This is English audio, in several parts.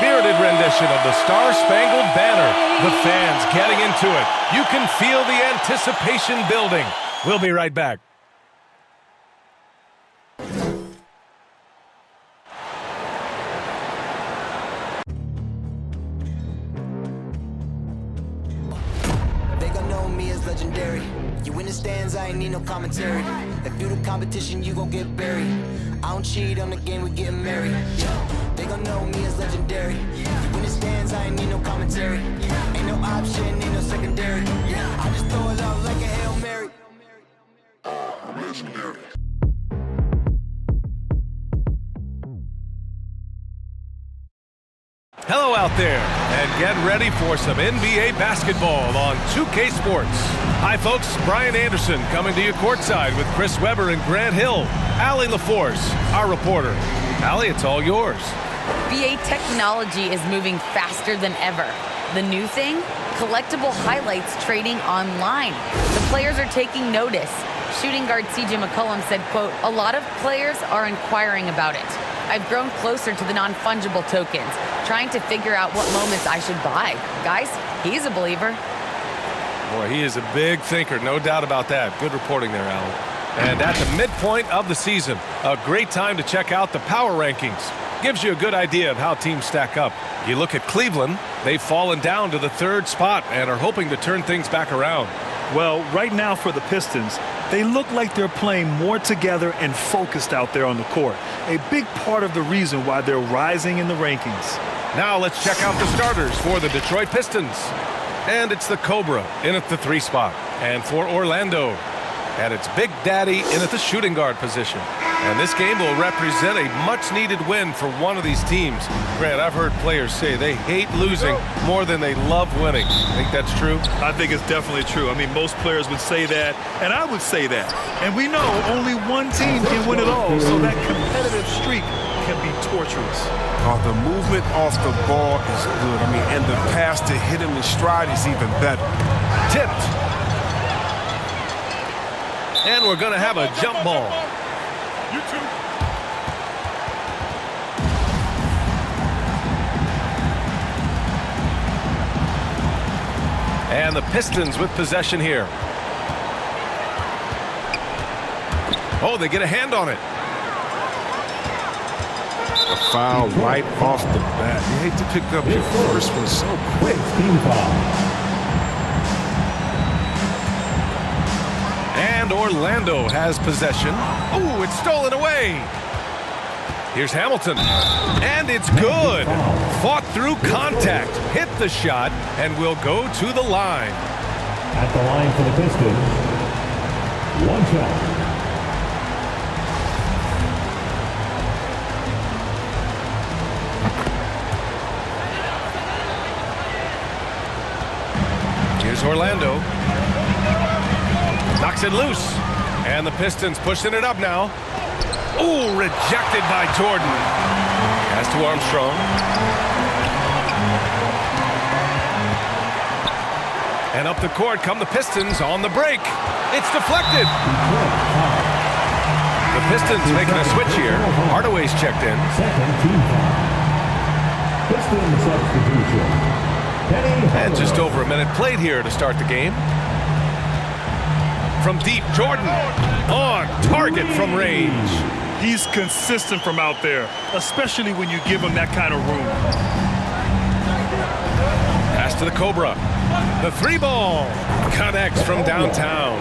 spirited rendition of the Star-Spangled Banner. The fans getting into it. You can feel the anticipation building. We'll be right back. They gon' know me as legendary. You in the stands, I ain't need no commentary. If you the competition, you gon' get buried. I don't cheat on the game, we getting married. They gon' know me as legendary. You in the stands, I ain't need no commentary. Ain't no option, ain't no secondary. I just throw it up like a Hail Mary. I'm legendary. Hello out there, and get ready for some NBA basketball on 2K Sports. Hi folks, Brian Anderson coming to you courtside with Chris Webber and Grant Hill. Allie LaForce, our reporter. Allie, it's all yours. BA technology is moving faster than ever. The new thing? Collectible highlights trading online. The players are taking notice. Shooting guard CJ McCollum said, quote, "A lot of players are inquiring about it. I've grown closer to the non-fungible tokens, trying to figure out what moments I should buy." Guys, he's a believer. Boy, he is a big thinker, no doubt about that. Good reporting there, Allie. And at the midpoint of the season, a great time to check out the power rankings. Gives you a good idea of how teams stack up. You look at Cleveland, they've fallen down to the 3rd spot and are hoping to turn things back around. Well, right now for the Pistons, they look like they're playing more together and focused out there on the court. A big part of the reason why they're rising in the rankings. Now let's check out the starters for the Detroit Pistons. And it's the Cobra in at the 3 spot. And for Orlando, and it's Big Daddy in at the shooting guard position. And this game will represent a much-needed win for one of these teams. Grant, I've heard players say they hate losing more than they love winning. Think that's true? I think it's definitely true. I mean, most players would say that, and I would say that. And we know only one team can win it all, so that competitive streak can be torturous. The movement off the ball is good. I mean, and the pass to hit him in stride is even better. Tipped. And we're going to have a jump ball. And the Pistons with possession here. Oh, they get a hand on it. A foul right off the bat. You hate to pick up your first one so quick. And Orlando has possession. Oh, it's stolen away. Here's Hamilton. And it's good. Fought through contact. Hit the shot and will go to the line. At the line for the Pistons. One shot. Here's Orlando. Knocks it loose. And the Pistons pushing it up now. Ooh, rejected by Jordan. Pass to Armstrong. And up the court come the Pistons on the break. It's deflected. The Pistons making a switch here. Hardaway's checked in. Second team foul. Pistons substitution. And just over a minute played here to start the game. From deep, Jordan on target from range. He's consistent from out there, especially when you give him that kind of room. Pass to the Cobra. The 3 ball connects from downtown.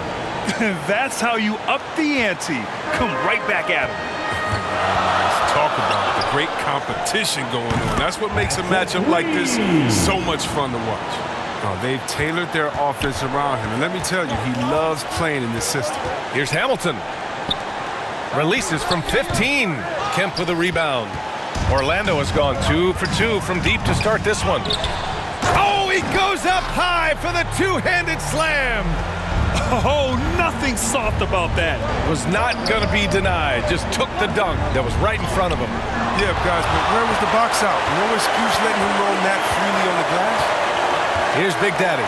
That's how you up the ante. Come right back at him. Let's talk about the great competition going on. That's what makes a matchup like this so much fun to watch. They've tailored their offense around him. And let me tell you, he loves playing in this system. Here's Hamilton. Releases from 15. Kemp with a rebound. Orlando has gone 2 for 2 from deep to start this one. Oh, he goes up high for the 2-handed slam. Oh, nothing soft about that. Was not going to be denied. Just took the dunk that was right in front of him. Yeah, guys, but where was the box out? No excuse letting him roam that freely on the glass. Here's Big Daddy.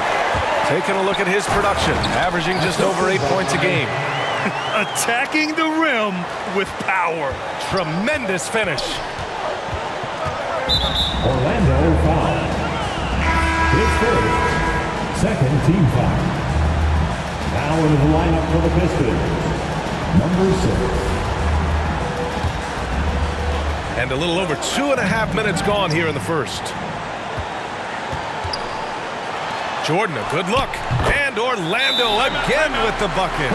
Taking a look at his production. Averaging just over 8 points a game. Attacking the rim with power. Tremendous finish. Orlando second team foul. Now into the lineup for the Pistons, number 6. And a little over 2.5 minutes gone here in the first. Jordan, a good look. And Orlando again with the bucket.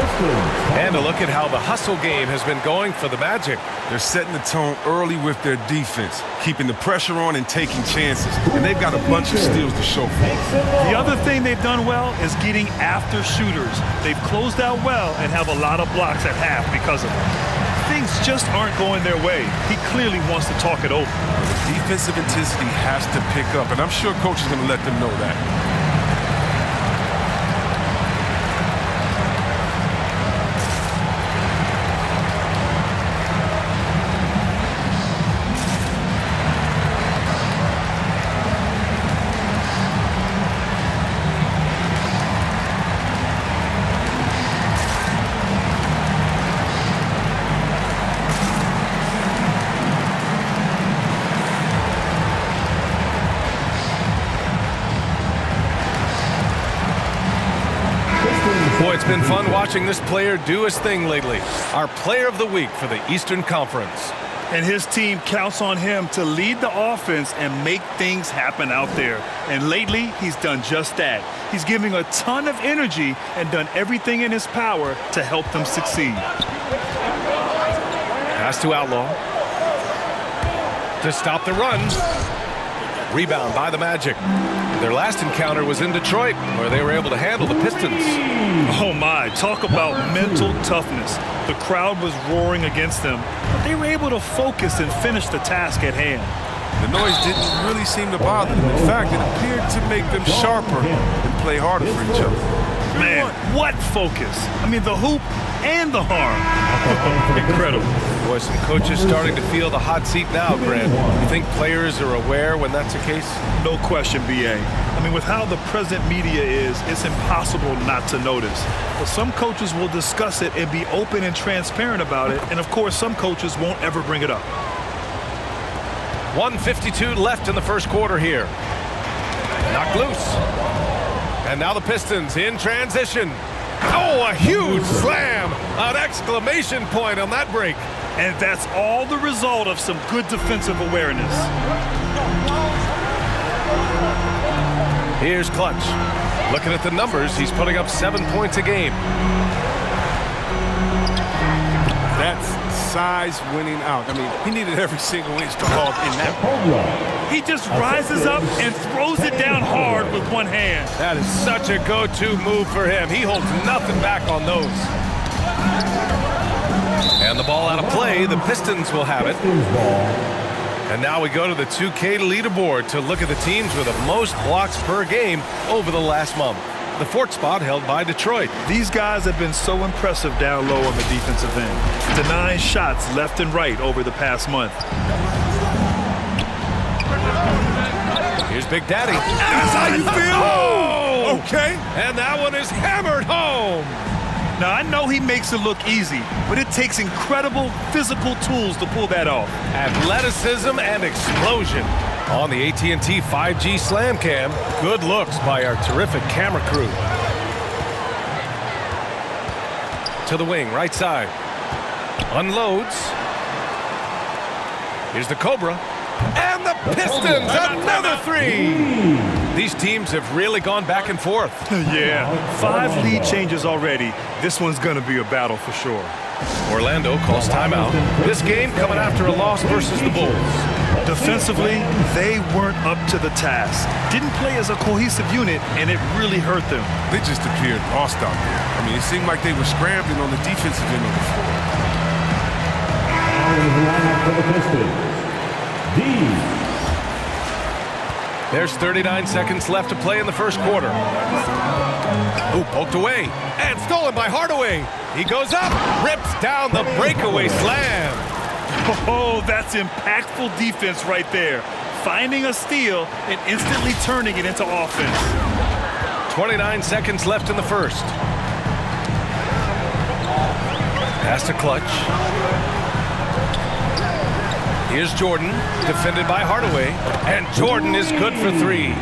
And a look at how the hustle game has been going for the Magic. They're setting the tone early with their defense, keeping the pressure on and taking chances. And they've got a bunch of steals to show for it. The other thing they've done well is getting after shooters. They've closed out well and have a lot of blocks at half because of it. Things just aren't going their way. He clearly wants to talk it over. Defensive intensity has to pick up, and I'm sure coach is going to let them know that. Boy, it's been fun watching this player do his thing lately. Our player of the week for the Eastern Conference. And his team counts on him to lead the offense and make things happen out there. And lately, he's done just that. He's giving a ton of energy and done everything in his power to help them succeed. Pass to Outlaw. To stop the run. Rebound by the Magic. Their last encounter was in Detroit, where they were able to handle the Pistons. Oh my, talk about mental toughness. The crowd was roaring against them, but they were able to focus and finish the task at hand. The noise didn't really seem to bother them. In fact, it appeared to make them sharper and play harder for each other. Man, what focus. I mean, the hoop and the harm. Incredible. Boy, some coaches starting to feel the hot seat now, Grant. You think players are aware when that's the case? No question, B.A. I mean, with how the present media is, it's impossible not to notice. But some coaches will discuss it and be open and transparent about it. And, of course, some coaches won't ever bring it up. 1:52 left in the first quarter here. Knocked loose. And now the Pistons in transition. Oh, a huge slam! An exclamation point on that break. And that's all the result of some good defensive awareness. Here's Clutch. Looking at the numbers, he's putting up 7 points a game. That's size winning out. I mean, he needed every single inch to hog in that. He just rises up and throws it down hard with one hand. That is such a go-to move for him. He holds nothing back on those. And the ball out of play. The Pistons will have it. And now we go to the 2K leaderboard to look at the teams with the most blocks per game over the last month. The fourth spot held by Detroit. These guys have been so impressive down low on the defensive end, denying shots left and right over the past month. Here's Big Daddy. That's how you feel? Oh! Okay. And that one is hammered home. Now, I know he makes it look easy, but it takes incredible physical tools to pull that off. Athleticism and explosion. On the AT&T 5G Slam Cam, good looks by our terrific camera crew. To the wing, right side. Unloads. Here's the Cobra. And the Pistons, another three! These teams have really gone back and forth. Yeah, 5 lead changes already. This one's going to be a battle for sure. Orlando calls timeout. This game coming after a loss versus the Bulls. Defensively, they weren't up to the task. Didn't play as a cohesive unit, and it really hurt them. They just appeared lost out there. I mean, it seemed like they were scrambling on the defensive end of the floor. Now into the lineup for the Pistons, D. There's 39 seconds left to play in the first quarter. Ooh, poked away. And stolen by Hardaway. He goes up, rips down the breakaway slam. Oh, that's impactful defense right there. Finding a steal and instantly turning it into offense. 29 seconds left in the first. Pass to Clutch. Here's Jordan, defended by Hardaway. And Jordan is good for 3.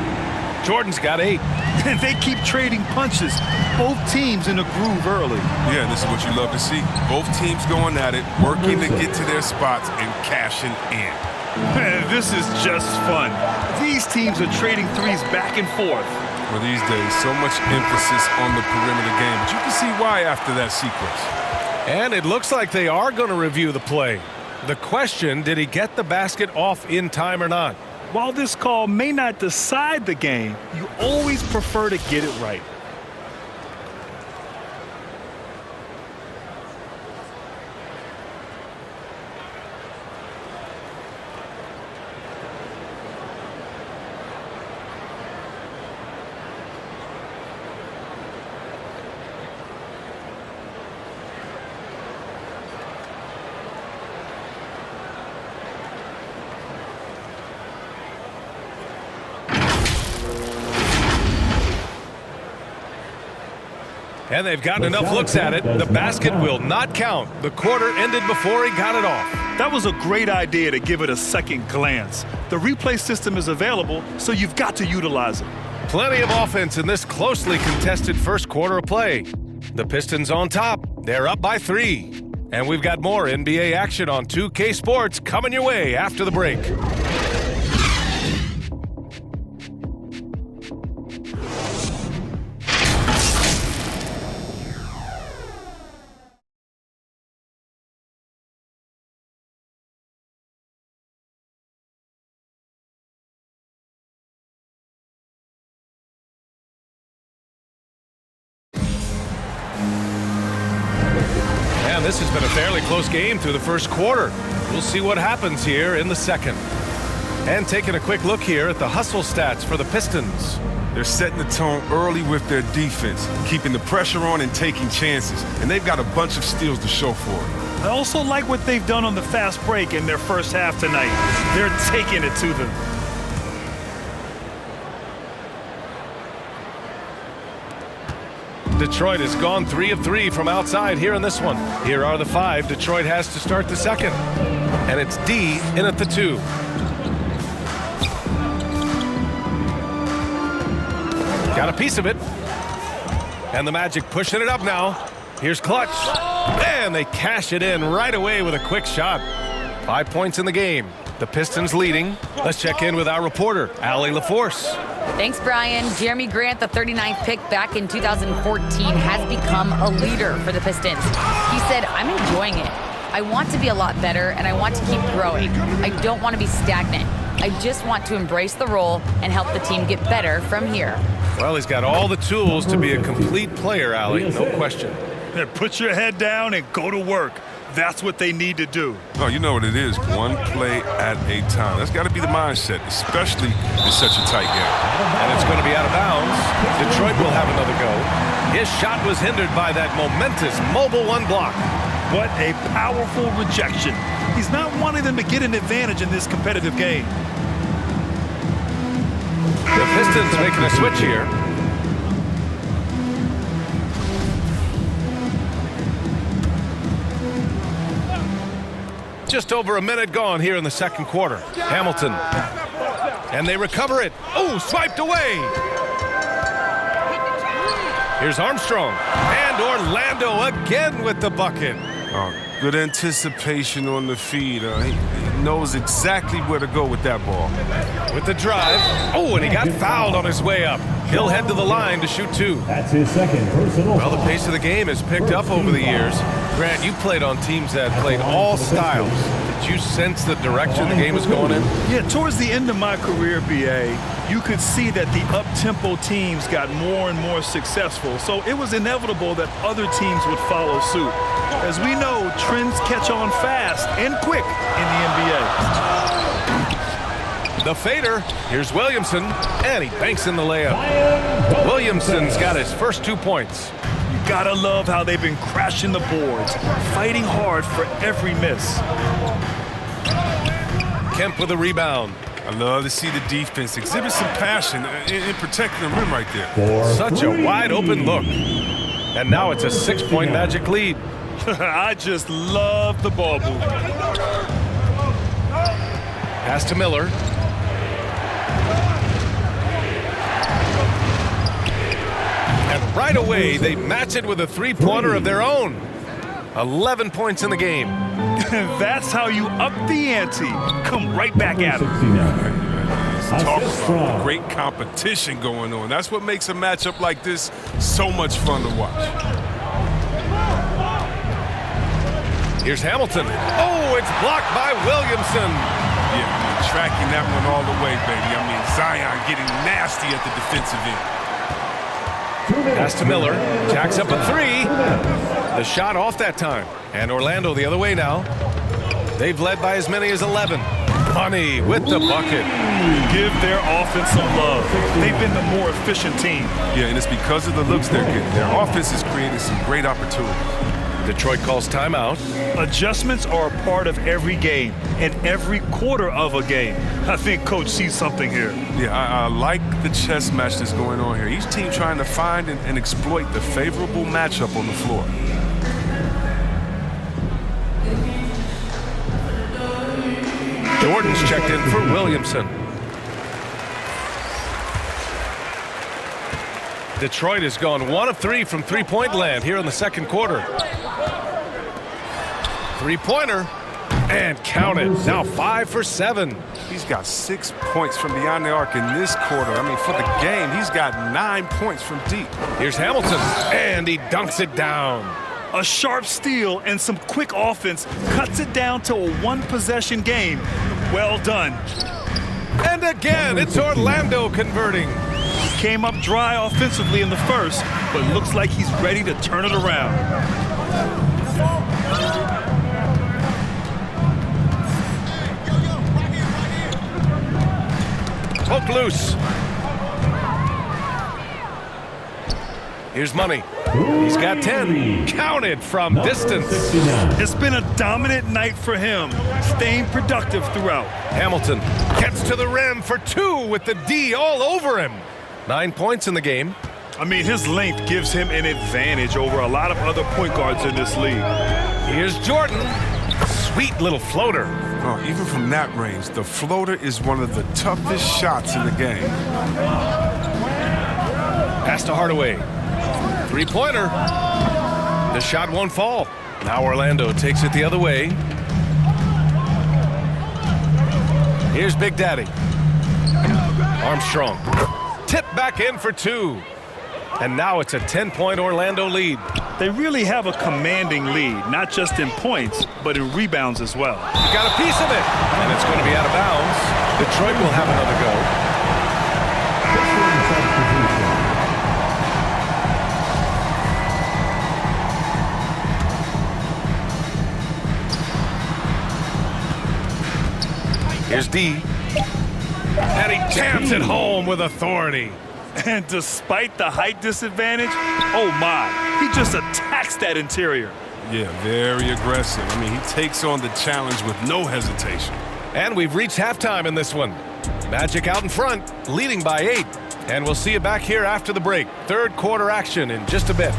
Jordan's got 8. And they keep trading punches. Both teams in a groove early. Yeah, this is what you love to see. Both teams going at it, working to get to their spots and cashing in. Man, this is just fun. These teams are trading threes back and forth. Well, these days, so much emphasis on the perimeter game, but you can see why after that sequence. And it looks like they are going to review the play. The question, did he get the basket off in time or not? While this call may not decide the game, you always prefer to get it right. And they've gotten enough looks at it. The basket will not count. The quarter ended before he got it off. That was a great idea to give it a second glance. The replay system is available, so you've got to utilize it. Plenty of offense in this closely contested first quarter of play. The Pistons on top. They're up by 3. And we've got more NBA action on 2K Sports coming your way after the break. This has been a fairly close game through the first quarter. We'll see what happens here in the second. And taking a quick look here at the hustle stats for the Pistons. They're setting the tone early with their defense, keeping the pressure on and taking chances. And they've got a bunch of steals to show for it. I also like what they've done on the fast break in their first half tonight. They're taking it to them. Detroit has gone 3 of 3 from outside here in this one. Here are the 5 Detroit has to start the second. And it's D in at the 2. Got a piece of it. And the Magic pushing it up now. Here's Clutch. And they cash it in right away with a quick shot. 5 points in the game. The Pistons leading. Let's check in with our reporter, Allie LaForce. Thanks, Brian. Jeremy Grant, the 39th pick back in 2014, has become a leader for the Pistons. He said, I'm enjoying it. I want to be a lot better, and I want to keep growing. I don't want to be stagnant. I just want to embrace the role and help the team get better from here. Well, he's got all the tools to be a complete player, Allie, no question. Then put your head down and go to work. That's what they need to do. Oh, you know what it is. One play at a time. That's got to be the mindset, especially in such a tight game. And it's going to be out of bounds. Detroit will have another go. His shot was hindered by that momentous mobile 1 block. What a powerful rejection. He's not wanting them to get an advantage in this competitive game. The Pistons making a switch here. Just over a minute gone here in the second quarter. Hamilton. And they recover it. Oh, swiped away. Here's Armstrong. And Orlando again with the bucket. Oh, good anticipation on the feed. He knows exactly where to go with that ball. With the drive. Oh, and he got fouled on his way up. He'll head to the line to shoot 2. That's his second personal. Well, the pace of the game has picked up over the years. Grant, you played on teams that played all styles. Did you sense the direction the game was going in? Yeah, towards the end of my career, BA, you could see that the up-tempo teams got more and more successful. So it was inevitable that other teams would follow suit. As we know, trends catch on fast and quick in the NBA. The fader. Here's Williamson. And he banks in the layup. Williamson's got his first 2 points. You gotta love how they've been crashing the boards, fighting hard for every miss. Kemp with a rebound. I love to see the defense exhibit some passion in protecting the rim right there. Such a wide open look. And now it's a 6-point Magic lead. I just love the ball movement. Pass to Miller. right away, they match it with a three-pointer of their own. 11 points in the game. That's how you up the ante. Come right back at him. 69. Talk Assist about from great competition going on. That's what makes a matchup like this so much fun to watch. Here's Hamilton. Oh, it's blocked by Williamson. Yeah, I mean, tracking that one all the way, baby. I mean, Zion getting nasty at the defensive end. Pass to Miller. Jacks up a three. The shot off that time. And Orlando the other way now. They've led by as many as 11. Money with the bucket. Give their offense some love. They've been the more efficient team. Yeah, and it's because of the looks they're getting. Their offense is creating some great opportunities. Detroit calls timeout. Adjustments are a part of every game and every quarter of a game. I think Coach sees something here. Yeah, I like the chess match that's going on here. Each team trying to find and exploit the favorable matchup on the floor. Jordan's checked in for Williamson. Detroit has gone 1 of 3 from three-point land here in the second quarter. Three-pointer, and count it. Now 5 for 7. He's got 6 points from beyond the arc in this quarter. I mean, for the game, he's got 9 points from deep. Here's Hamilton, and he dunks it down. A sharp steal and some quick offense cuts it down to a one-possession game. Well done. And again, it's Orlando converting. Came up dry offensively in the first, but looks like he's ready to turn it around. Hook loose. Here's Money. He's got 10. Counted from distance. 69. It's been a dominant night for him, staying productive throughout. Hamilton gets to the rim for 2 with the D all over him. 9 points in the game. I mean, his length gives him an advantage over a lot of other point guards in this league. Here's Jordan. Sweet little floater. Oh, even from that range, the floater is one of the toughest shots in the game. Pass to Hardaway. Three-pointer. The shot won't fall. Now Orlando takes it the other way. Here's Big Daddy. Armstrong. Tip back in for 2. And now it's a 10-point Orlando lead. They really have a commanding lead, not just in points, but in rebounds as well. He got a piece of it, and it's going to be out of bounds. Detroit will have another go. Here's D. And he jams it home with authority. And despite the height disadvantage, oh my, he just attacks that interior. Yeah, very aggressive. I mean, he takes on the challenge with no hesitation. And we've reached halftime in this one. Magic out in front, leading by 8. And we'll see you back here after the break. Third quarter action in just a bit.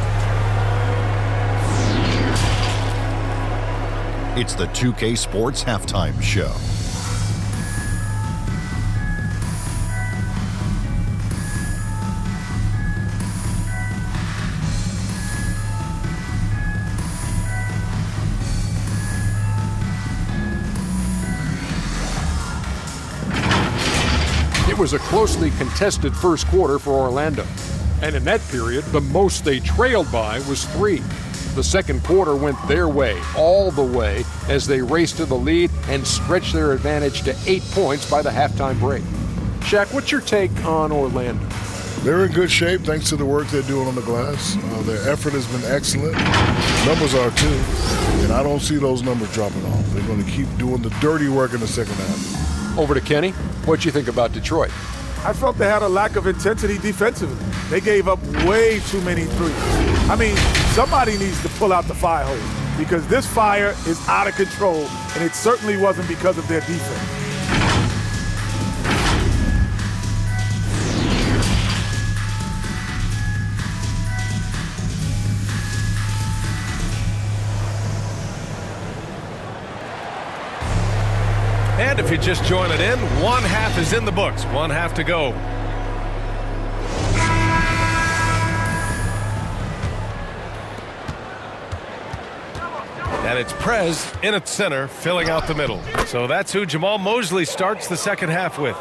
It's the 2K Sports Halftime Show. It was a closely contested first quarter for Orlando. And in that period, the most they trailed by was 3. The second quarter went their way, all the way, as they raced to the lead and stretched their advantage to 8 points by the halftime break. Shaq, what's your take on Orlando? They're in good shape thanks to the work they're doing on the glass. Their effort has been excellent. Numbers are too. And I don't see those numbers dropping off. They're going to keep doing the dirty work in the second half. Over to Kenny. What'd you think about Detroit? I felt they had a lack of intensity defensively. They gave up way too many threes. I mean, somebody needs to pull out the fire hose because this fire is out of control, and it certainly wasn't because of their defense. And if you're just joining in, one half is in the books. One half to go. And it's Prez in at center, filling out the middle. So that's who Jamal Mosley starts the second half with.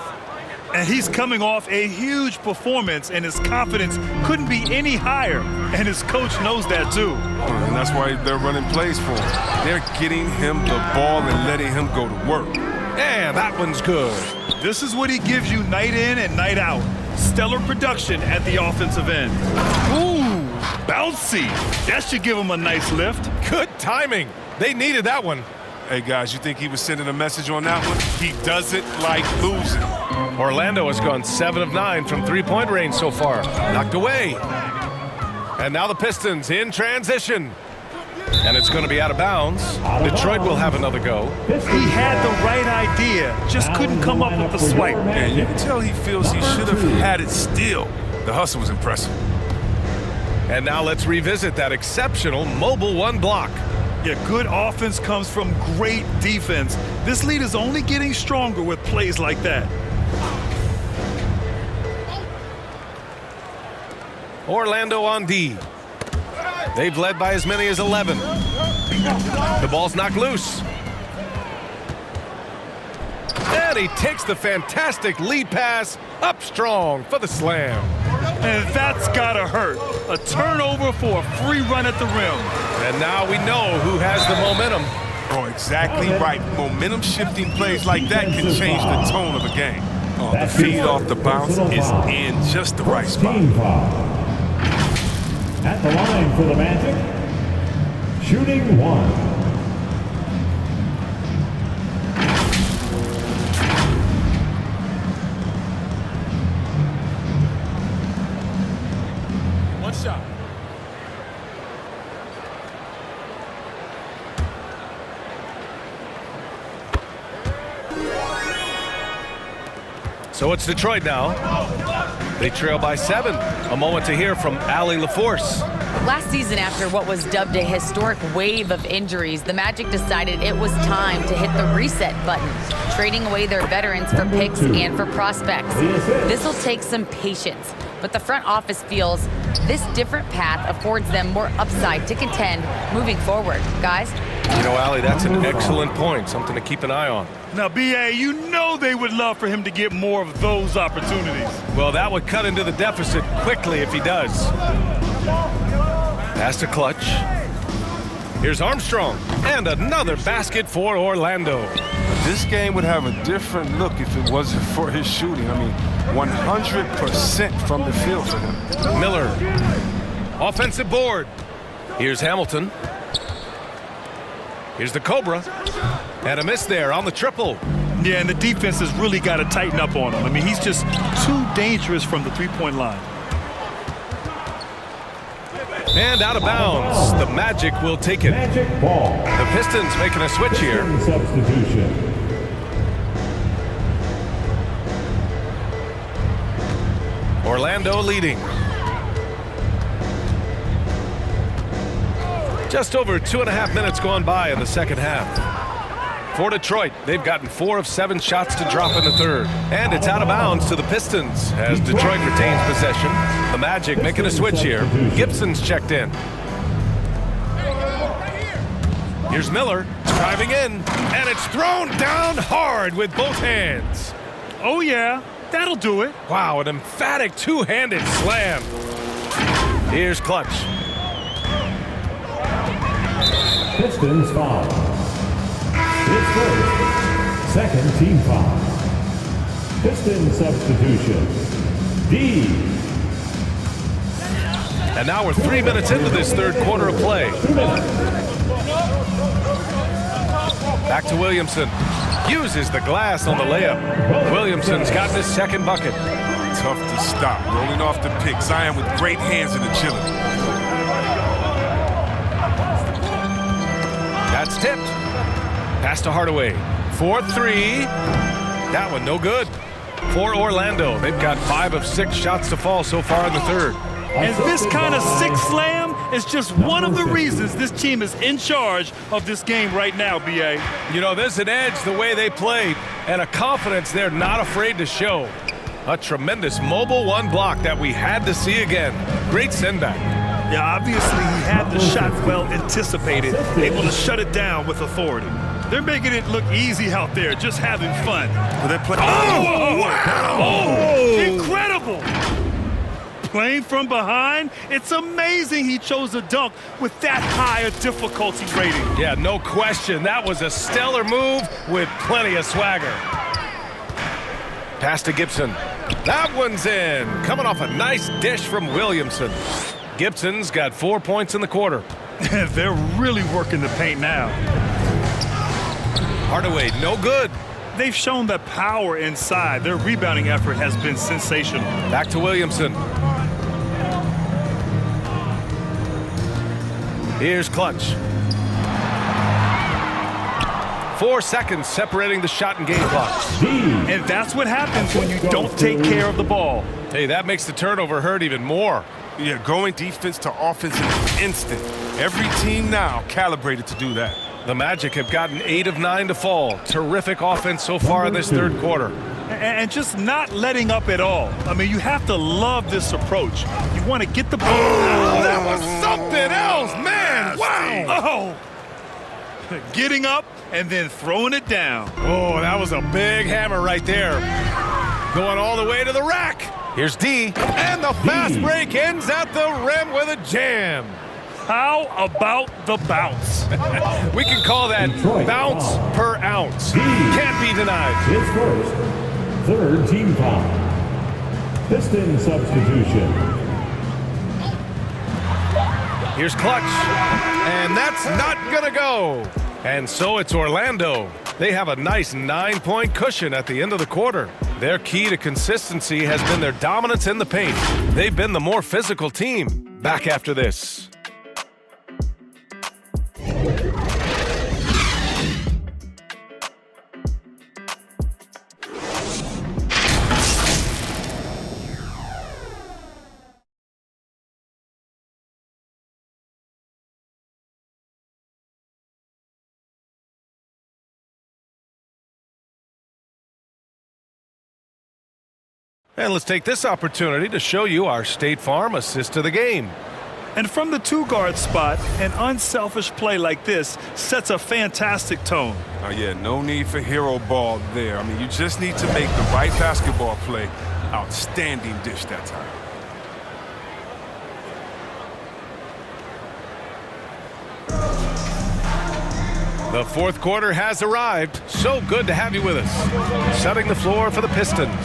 And he's coming off a huge performance, and his confidence couldn't be any higher. And his coach knows that, too. And that's why they're running plays for him. They're getting him the ball and letting him go to work. And that one's good. This is what he gives you night in and night out. Stellar production at the offensive end. Ooh, bouncy. That should give him a nice lift. Good timing. They needed that one. Hey, guys, you think he was sending a message on that one? He doesn't like losing. Orlando has gone 7 of 9 from three-point range so far. Knocked away. And now the Pistons in transition. And it's going to be out of bounds. Detroit will have another go. He had the right idea, just couldn't come up with the swipe. And you can tell he feels he should have had it still. The hustle was impressive. And now let's revisit that exceptional mobile one block. Yeah, good offense comes from great defense. This lead is only getting stronger with plays like that. Orlando on D. They've led by as many as 11. The ball's knocked loose. And he takes the fantastic lead pass up strong for the slam. And that's gotta hurt. A turnover for a free run at the rim. And now we know who has the momentum. Oh, exactly right. Momentum shifting plays like that can change the tone of a game. Oh, the feed off the bounce is in just the right spot. At the line for the Magic, shooting one. One shot. So it's Detroit now. They trail by 7. A moment to hear from Allie LaForce. Last season, after what was dubbed a historic wave of injuries, the Magic decided it was time to hit the reset button, trading away their veterans for picks and for prospects. This will take some patience, but the front office feels this different path affords them more upside to contend moving forward. Guys? You know, Allie, that's an excellent point, something to keep an eye on. Now, B.A., you know they would love for him to get more of those opportunities. Well, that would cut into the deficit quickly if he does. Pass to Clutch. Here's Armstrong. And another basket for Orlando. This game would have a different look if it wasn't for his shooting. I mean, 100% from the field for him. Miller. Offensive board. Here's Hamilton. Here's the Cobra. And a miss there on the triple. Yeah, and the defense has really got to tighten up on him. I mean, he's just too dangerous from the three-point line. And out of bounds. The Magic will take it. Magic ball. The Pistons making a switch here. Substitution. Orlando leading. Just over 2.5 minutes gone by in the second half. For Detroit, they've gotten 4 of 7 shots to drop in the third. And it's out of bounds to the Pistons as Detroit retains possession. The Magic making a switch here. Gibson's checked in. Here's Miller driving in, and it's thrown down hard with both hands. Oh, yeah, that'll do it. Wow, an emphatic two-handed slam. Here's Clutch. Pistons foul. His first, second team foul. Pistons substitution. D. And now we're 3 minutes into this third quarter of play. Back to Williamson. Uses the glass on the layup. Williamson's got his second bucket. Tough to stop. Rolling off the pick. Zion with great hands in agility. That's tipped. Pass to Hardaway. 4-3. That one no good. For Orlando, they've got 5 of 6 shots to fall so far in the third. And this kind of sick slam is just one of the reasons this team is in charge of this game right now, B.A. You know, there's an edge the way they play and a confidence they're not afraid to show. A tremendous mobile one block that we had to see again. Great send back. Yeah, obviously he had the shot well anticipated, able to shut it down with authority. They're making it look easy out there, just having fun. Well, they're playing. Oh, wow! Oh, incredible! Playing from behind, it's amazing he chose a dunk with that high a difficulty rating. Yeah, no question. That was a stellar move with plenty of swagger. Pass to Gibson. That one's in. Coming off a nice dish from Williamson. Gibson's got 4 points in the quarter. They're really working the paint now. Hardaway, no good. They've shown the power inside. Their rebounding effort has been sensational. Back to Williamson. Here's Clutch. 4 seconds separating the shot and game clock. And that's what happens when you don't take care of the ball. Hey, that makes the turnover hurt even more. Yeah, going defense to offense in an instant. Every team now calibrated to do that. The Magic have gotten 8 of 9 to fall. Terrific offense so far in this third quarter. And just not letting up at all. I mean, you have to love this approach. You want to get the ball. Oh, that was something else, man. Wow. Oh. Getting up and then throwing it down. Oh, that was a big hammer right there. Going all the way to the rack. Here's D. And the fast break ends at the rim with a jam. How about the bounce? We can call that bounce per ounce. Can't be denied. His first, third team foul. Piston substitution. Here's Clutch. And that's not gonna go. And so it's Orlando. They have a nice 9-point cushion at the end of the quarter. Their key to consistency has been their dominance in the paint. They've been the more physical team. Back after this. And let's take this opportunity to show you our State Farm assist to the game. And from the two-guard spot, an unselfish play like this sets a fantastic tone. Oh, yeah, no need for hero ball there. I mean, you just need to make the right basketball play. Outstanding dish that time. The fourth quarter has arrived. So good to have you with us. Setting the floor for the Pistons.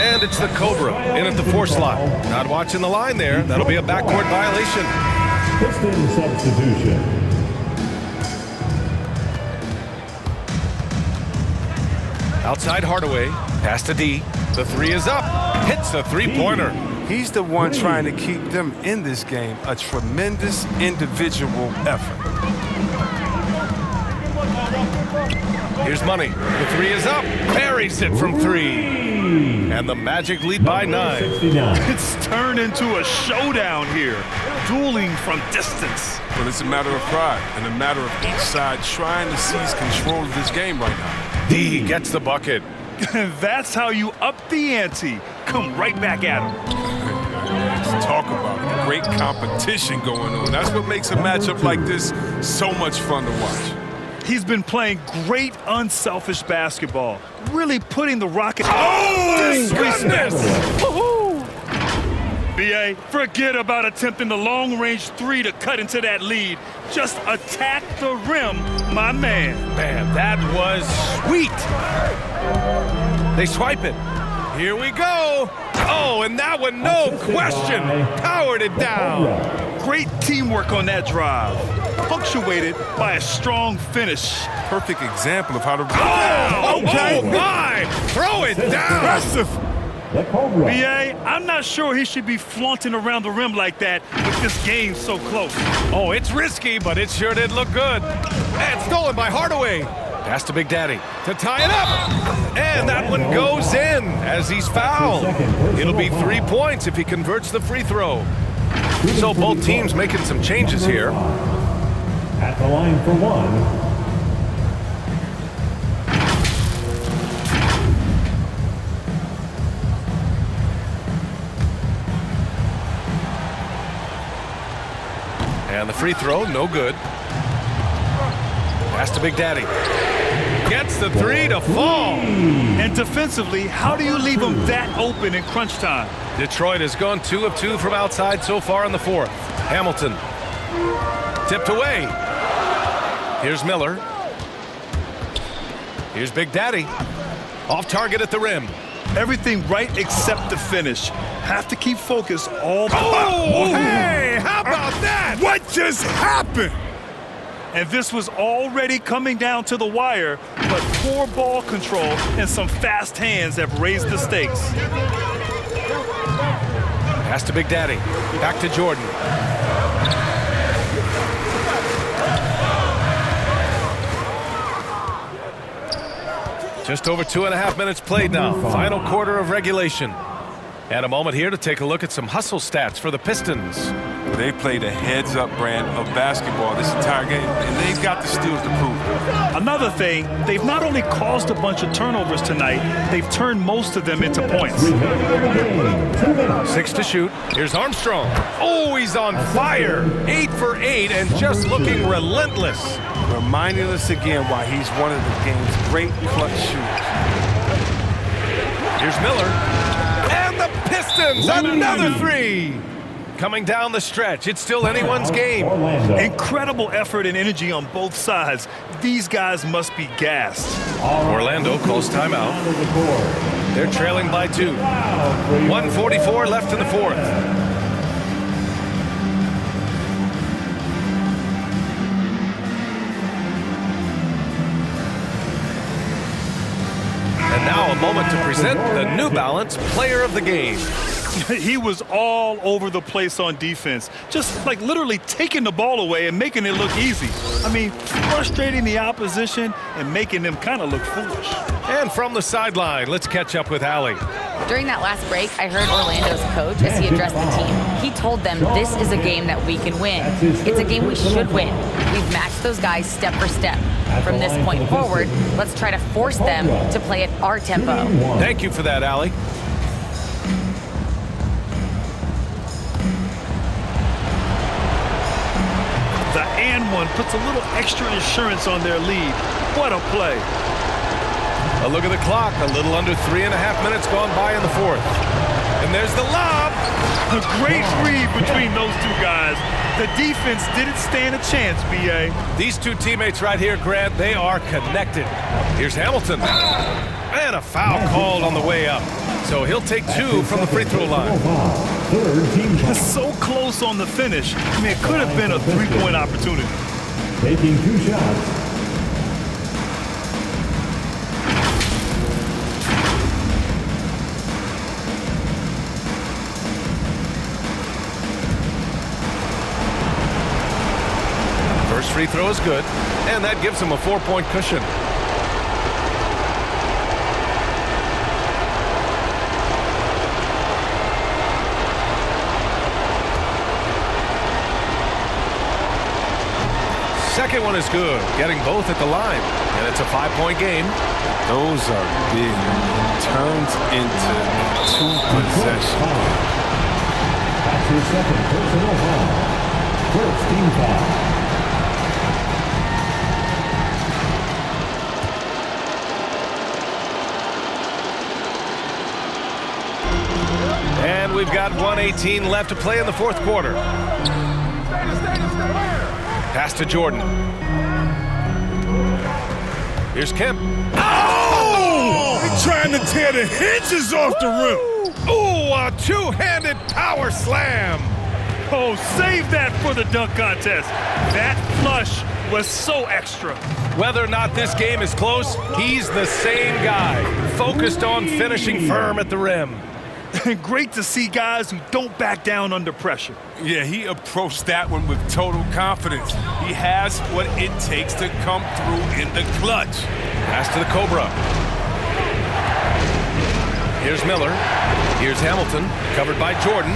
And it's the Cobra in at the 4 slot. Not watching the line there. That'll be a backcourt violation. Piston substitution. Outside Hardaway. Pass to D. The 3 is up. Hits the three-pointer. He's the one trying to keep them in this game. A tremendous individual effort. Here's Money. The 3 is up. Buries it from 3. And the Magic lead by 9. It's turned into a showdown here. Dueling from distance. Well, it's a matter of pride and a matter of each side trying to seize control of this game right now. D gets the bucket. That's how you up the ante. Come right back at him. Let's talk about it. Great competition going on. That's what makes a matchup like this so much fun to watch. He's been playing great unselfish basketball. Really putting the Rocket... Oh, goodness! Woohoo! B.A., forget about attempting the long-range 3 to cut into that lead. Just attack the rim, my man. Man, that was sweet. They swipe it. Here we go. Oh, and that one, no question, powered it down. Great teamwork on that drive. Punctuated by a strong finish. Perfect example of how to... Oh, okay. Oh, my! Throw it down. Impressive. The Cobra. B.A., I'm not sure he should be flaunting around the rim like that with this game so close. Oh, it's risky, but it sure did look good. And stolen by Hardaway. Pass to Big Daddy to tie it up. And that one goes in as he's fouled. It'll be 3 points if he converts the free throw. So both teams making some changes here. At the line for 1. And the free throw, no good. Pass to Big Daddy. Gets the three to fall. And defensively, how do you leave them that open in crunch time? Detroit has gone 2 of 2 from outside so far in the fourth. Hamilton. Tipped away. Here's Miller. Here's Big Daddy. Off target at the rim. Everything right except the finish. Have to keep focus all the Oh, hey, how about that? What just happened? And this was already coming down to the wire, but poor ball control and some fast hands have raised the stakes. Pass to Big Daddy. Back to Jordan. Just over 2.5 minutes played now. Final quarter of regulation. And a moment here to take a look at some hustle stats for the Pistons. They played a heads-up brand of basketball this entire game, and they've got the steals to prove it. Another thing, they've not only caused a bunch of turnovers tonight, they've turned most of them into points. 6 to shoot. Here's Armstrong. Oh, he's on fire. 8 for 8 and just looking relentless. Reminding us again why he's one of the game's great clutch shooters. Here's Miller. And the Pistons, another three. Coming down the stretch, it's still anyone's game. Incredible effort and energy on both sides. These guys must be gassed. Orlando calls timeout. They're trailing by 2. 1:44 left in the fourth. And now a moment to present the New Balance Player of the Game. He was all over the place on defense, just like literally taking the ball away and making it look easy. I mean, frustrating the opposition and making them kind of look foolish. And from the sideline, let's catch up with Allie. During that last break, I heard Orlando's coach as he addressed the team. He told them this is a game that we can win. It's a game we should win. We've matched those guys step for step. From this point forward, let's try to force them to play at our tempo. Thank you for that, Allie. The and one puts a little extra insurance on their lead. What a play. A look at the clock. A little under 3.5 minutes gone by in the fourth. And there's the lob. A great read between those two guys. The defense didn't stand a chance, B.A. These two teammates right here, Grant, they are connected. Here's Hamilton. And a foul called on the way up. So he'll take 2 from the free throw line. So close on the finish. I mean, it could have been a three-point opportunity. Taking 2 shots. First free throw is good, and that gives him a 4-point cushion. Second one is good, getting both at the line, and it's a 5-point game. Those are big. Turns into 2 possessions. That's your second personal foul. First team foul. And we've got 1:18 left to play in the fourth quarter. Pass to Jordan. Here's Kemp. Oh! He's trying to tear the hinges off the rim. Ooh, a two-handed power slam. Oh, save that for the dunk contest. That flush was so extra. Whether or not this game is close, he's the same guy, focused on finishing firm at the rim. Great to see guys who don't back down under pressure. Yeah, he approached that one with total confidence. He has what it takes to come through in the clutch. Pass to the Cobra. Here's Miller. Here's Hamilton, covered by Jordan.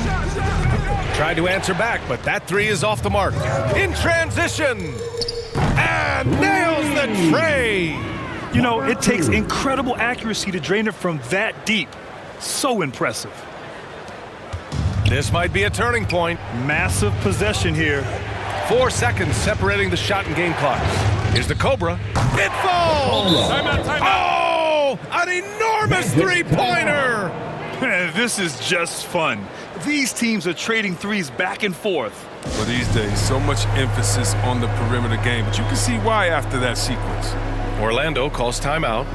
Tried to answer back, but that three is off the mark. In transition. And nails the tray. You know, it takes incredible accuracy to drain it from that deep. So impressive. This might be a turning point. Massive possession here. 4 seconds separating the shot and game clocks. Here's the Cobra. It falls! Oh, an enormous three-pointer! This is just fun. These teams are trading threes back and forth. For these days, so much emphasis on the perimeter game, but you can see why after that sequence. Orlando calls timeout.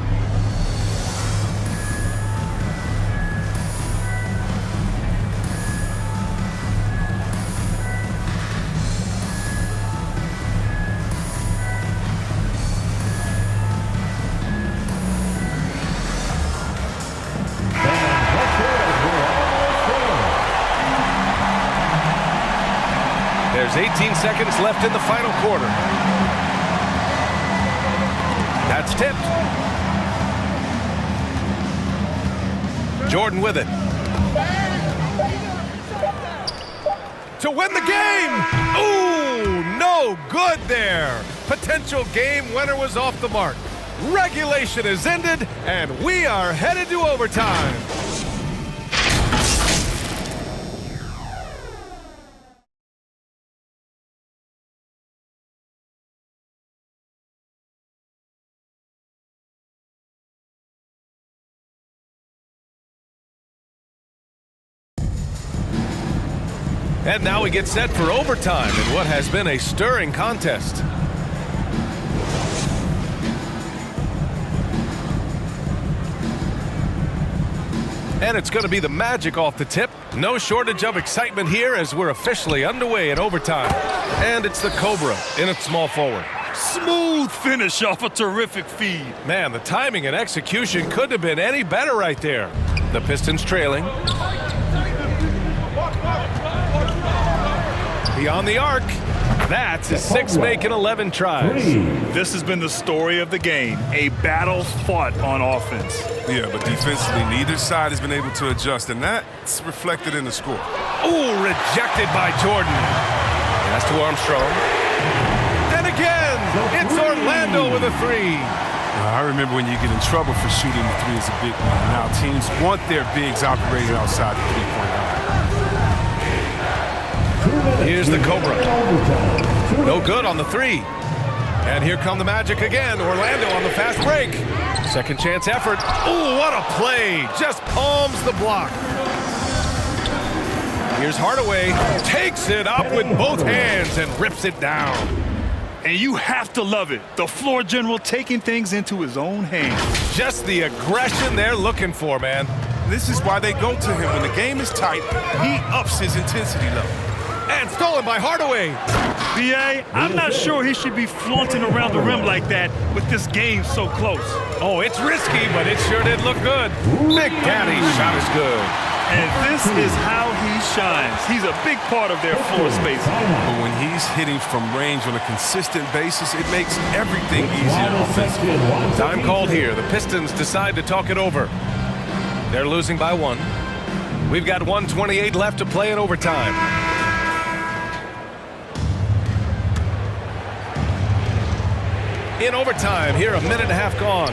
There's 18 seconds left in the final quarter. That's tipped. Jordan with it. To win the game! Ooh, no good there. Potential game winner was off the mark. Regulation is ended, and we are headed to overtime. And now we get set for overtime in what has been a stirring contest. And it's going to be the Magic off the tip. No shortage of excitement here as we're officially underway in overtime. And it's the Cobra in its small forward. Smooth finish off a terrific feed. Man, the timing and execution couldn't have been any better right there. The Pistons trailing. Beyond the arc. That's his 6 make and 11 tries. This has been the story of the game. A battle fought on offense. Yeah, but defensively, neither side has been able to adjust, and that's reflected in the score. Ooh, rejected by Jordan. Pass to Armstrong. And again, it's Orlando with a 3. I remember when you get in trouble for shooting the 3 as a big man. Now teams want their bigs operating outside the 3-point line. Here's the Cobra. No good on the 3. And here come the Magic again. Orlando on the fast break. Second chance effort. Ooh, what a play. Just palms the block. Here's Hardaway. Takes it up with both hands and rips it down. And you have to love it. The floor general taking things into his own hands. Just the aggression they're looking for, man. This is why they go to him. When the game is tight, he ups his intensity level. And stolen by Hardaway. B.A., I'm not sure he should be flaunting around the rim like that with this game so close. Oh, it's risky, but it sure did look good. Big Daddy's shot is good. And this is how he shines. He's a big part of their floor space. But when he's hitting from range on a consistent basis, it makes everything easier offensively. Time called here. The Pistons decide to talk it over. They're losing by 1. We've got 1:28 left to play in overtime. In overtime, here a minute and a half gone.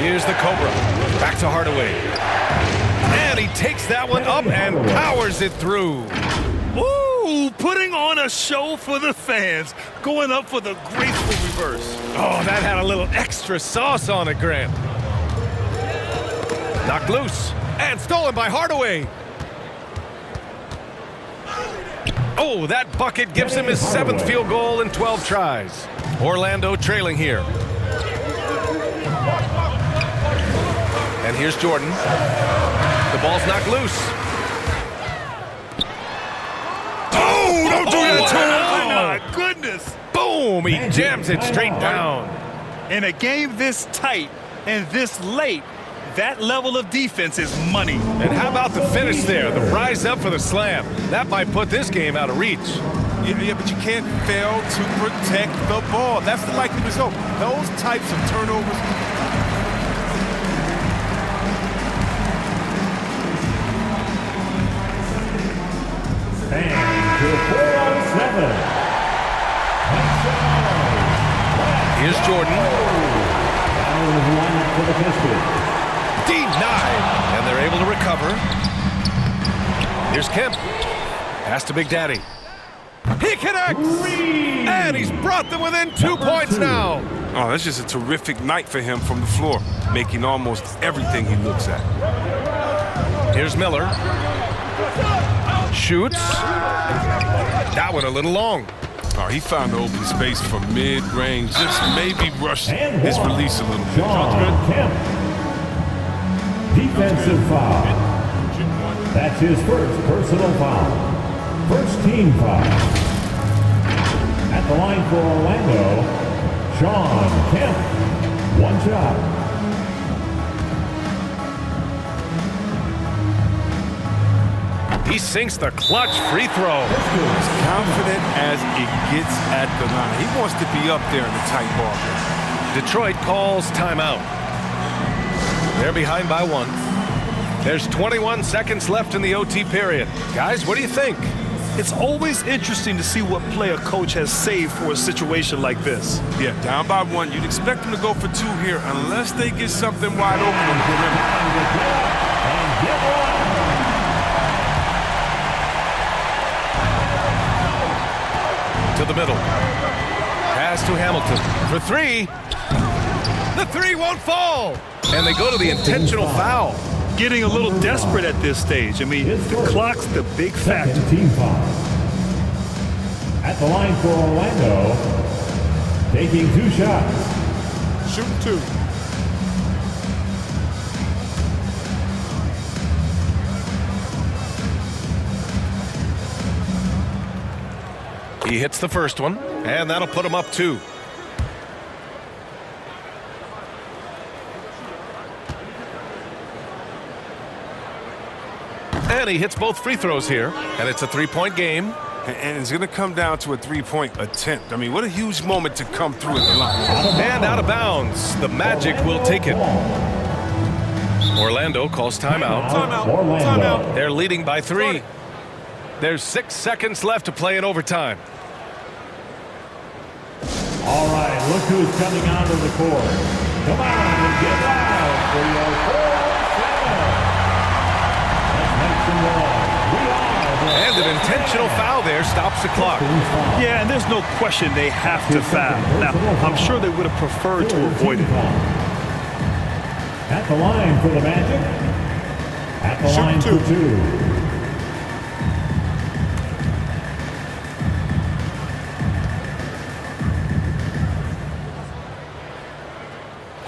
Here's the Cobra. Back to Hardaway. And he takes that one up and powers it through. Ooh, putting on a show for the fans. Going up for the graceful reverse. Oh, that had a little extra sauce on it, Grant. Knocked loose. And stolen by Hardaway. Oh, that bucket gives him his 7th field goal in 12 tries. Orlando trailing here. And here's Jordan. The ball's knocked loose. Oh, don't do that to him. Oh, my goodness. Boom, he jams it straight down. In a game this tight and this late, that level of defense is money. And how about the finish there? The rise up for the slam. That might put this game out of reach. Yeah, but you can't fail to protect the ball. That's the likely result. Those types of turnovers. And to 4-on-7. Here's Jordan. Out of the lineup for the Pistons. Denied. And they're able to recover. Here's Kemp. Pass to Big Daddy. He connects! And he's brought them within 2 points now. Oh, that's just a terrific night for him from the floor, making almost everything he looks at. Here's Miller. Shoots. That one a little long. Oh, he found the open space from mid-range, just maybe rushed his release a little bit. John Kemp. Defensive foul. That's his first personal foul. First team foul. At the line for Orlando, John Kemp. One shot. He sinks the clutch free throw. As confident as it gets at the line. He wants to be up there in the tight ball game. Detroit calls timeout. They're behind by 1. There's 21 seconds left in the OT period. Guys, what do you think? It's always interesting to see what play a coach has saved for a situation like this. Yeah, down by 1. You'd expect them to go for 2 here unless they get something wide open on the perimeter. To the middle. Pass to Hamilton for 3. The 3 won't fall. And they go to the intentional foul. Getting a little desperate at this stage. I mean, the clock's the big factor. Second team foul. At the line for Orlando, taking 2 shots. Shooting 2. He hits the first one, and that'll put him up 2. And he hits both free throws here, and it's a 3-point game. And it's going to come down to a 3-point attempt. I mean, what a huge moment to come through at the line. And out of bounds. The Magic will take it. Orlando calls timeout. Orlando. They're leading by 3. There's 6 seconds left to play in overtime. All right, look who's coming onto the court. Come on and get loud for your 4-7. Let's make some noise. And an intentional foul there stops the clock. Yeah, and there's no question they have to foul. Now, I'm sure they would have preferred to avoid it. At the line for the Magic. At the line for 2.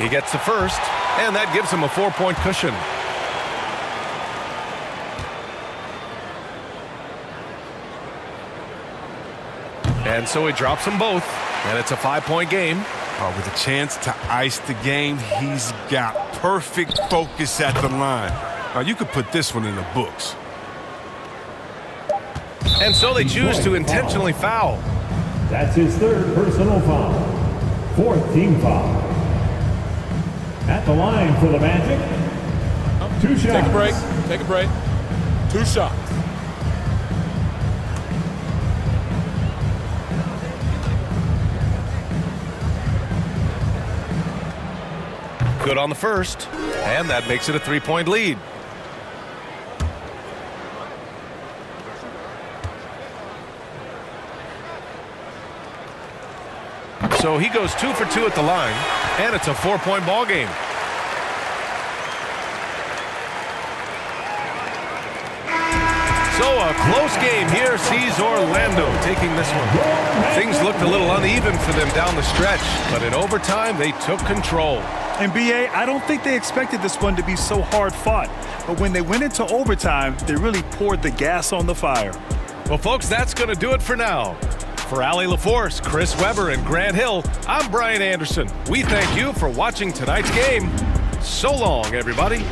He gets the first, and that gives him a 4-point cushion. And so he drops them both, and it's a 5-point game. With a chance to ice the game, he's got perfect focus at the line. You could put this one in the books. And so they choose to intentionally foul. That's his 3rd personal foul. 4th team foul. At the line for the Magic. 2 shots. Take a break. Take a break. 2 shots. Good on the first, and that makes it a 3-point lead. So he goes 2 for 2 at the line, and it's a 4-point ball game. So a close game here sees Orlando taking this one. Things looked a little uneven for them down the stretch, but in overtime they took control. And B.A., I don't think they expected this one to be so hard fought. But when they went into overtime, they really poured the gas on the fire. Well, folks, that's going to do it for now. For Allie LaForce, Chris Webber, and Grant Hill, I'm Brian Anderson. We thank you for watching tonight's game. So long, everybody.